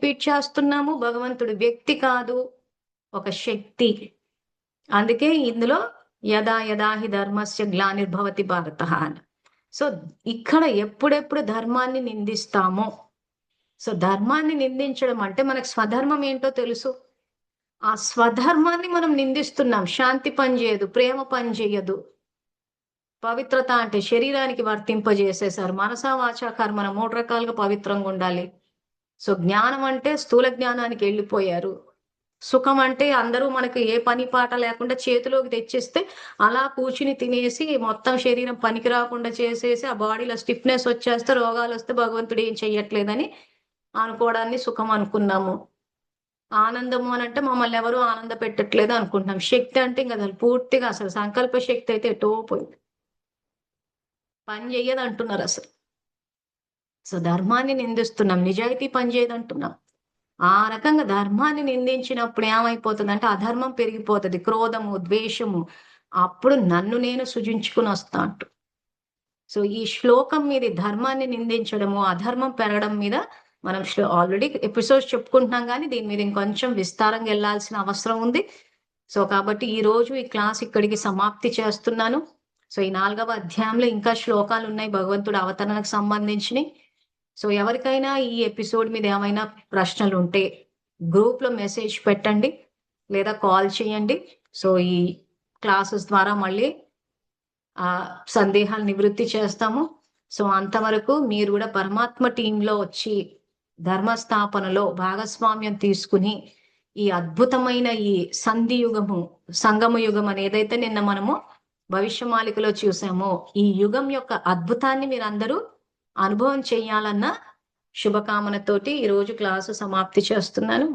Repeat చేస్తున్నాము. భగవంతుడు వ్యక్తి కాదు, ఒక శక్తి. అందుకే ఇందులో యదా యదా హి ధర్మస్య గ్లానిర్భవతి భారతః అని. సో ఇక్కడ ఎప్పుడెప్పుడు ధర్మాన్ని నిందిస్తామో, సో ధర్మాన్ని నిందించడం అంటే మనకు స్వధర్మం ఏంటో తెలుసు. ఆ స్వధర్మాన్ని మనం నిందిస్తున్నాం. శాంతి పనిచేయదు, ప్రేమ పనిచేయదు. పవిత్రత అంటే శరీరానికి వర్తింపజేసేశారు. మనసా వాచా కర్మన 3 రకాలుగా పవిత్రంగా ఉండాలి. సో జ్ఞానం అంటే స్థూల జ్ఞానానికి వెళ్ళిపోయారు. సుఖం అంటే అందరూ మనకి ఏ పని పాట లేకుండా చేతిలోకి తెచ్చిస్తే అలా కూర్చుని తినేసి మొత్తం శరీరం పనికి రాకుండా చేసేసి ఆ బాడీలో స్టిఫ్నెస్ వచ్చేస్తే రోగాలు వస్తే భగవంతుడు ఏం చెయ్యట్లేదని అనుకోవడాన్ని సుఖం అనుకున్నాము. ఆనందము అని అంటే మమ్మల్ని ఎవరు ఆనంద పెట్టట్లేదు అనుకుంటున్నాం. శక్తి అంటే ఇంకా అసలు పూర్తిగా అసలు సంకల్ప శక్తి అయితే ఎటో పోయింది, పని చెయ్యదు అంటున్నారు అసలు. సో ధర్మాన్ని నిందిస్తున్నాం, నిజాయితీ పని చేయదు అంటున్నాం. ఆ రకంగా ధర్మాన్ని నిందించినప్పుడు ఏమైపోతుందంటే అధర్మం పెరిగిపోతుంది, క్రోధము, ద్వేషము. అప్పుడు నన్ను నేను సృజించుకుని వస్తా అంటూ. సో ఈ శ్లోకం మీద ధర్మాన్ని నిందించడము, అధర్మం పెరగడం మీద మనం ఆల్రెడీ ఎపిసోడ్స్ చెప్పుకుంటున్నాం, కానీ దీని మీద ఇంకొంచెం విస్తారంగా వెళ్లాల్సిన అవసరం ఉంది. సో కాబట్టి ఈ రోజు ఈ క్లాస్ ఇక్కడికి సమాప్తి చేస్తున్నాను. సో ఈ 4వ అధ్యాయంలో ఇంకా శ్లోకాలు ఉన్నాయి భగవంతుడు అవతరణకు సంబంధించినవి. సో ఎవరికైనా ఈ ఎపిసోడ్ మీద ఏమైనా ప్రశ్నలు ఉంటే గ్రూప్ లో మెసేజ్ పెట్టండి లేదా కాల్ చేయండి. సో ఈ క్లాసెస్ ద్వారా మళ్ళీ సందేహాలు నివృత్తి చేస్తాము. సో అంతవరకు మీరు కూడా పరమాత్మ టీంలో వచ్చి ధర్మస్థాపనలో భాగస్వామ్యం తీసుకుని ఈ అద్భుతమైన ఈ సంధి యుగము, సంగమ యుగం అని ఏదైతే నిన్న మనము భవిష్యమాలికలో చూసామో, ఈ యుగం యొక్క అద్భుతాన్ని మీరందరూ అనుభవం చెయ్యాలన్న శుభకామనతోటి ఈరోజు క్లాసు సమాప్తి చేస్తున్నాను.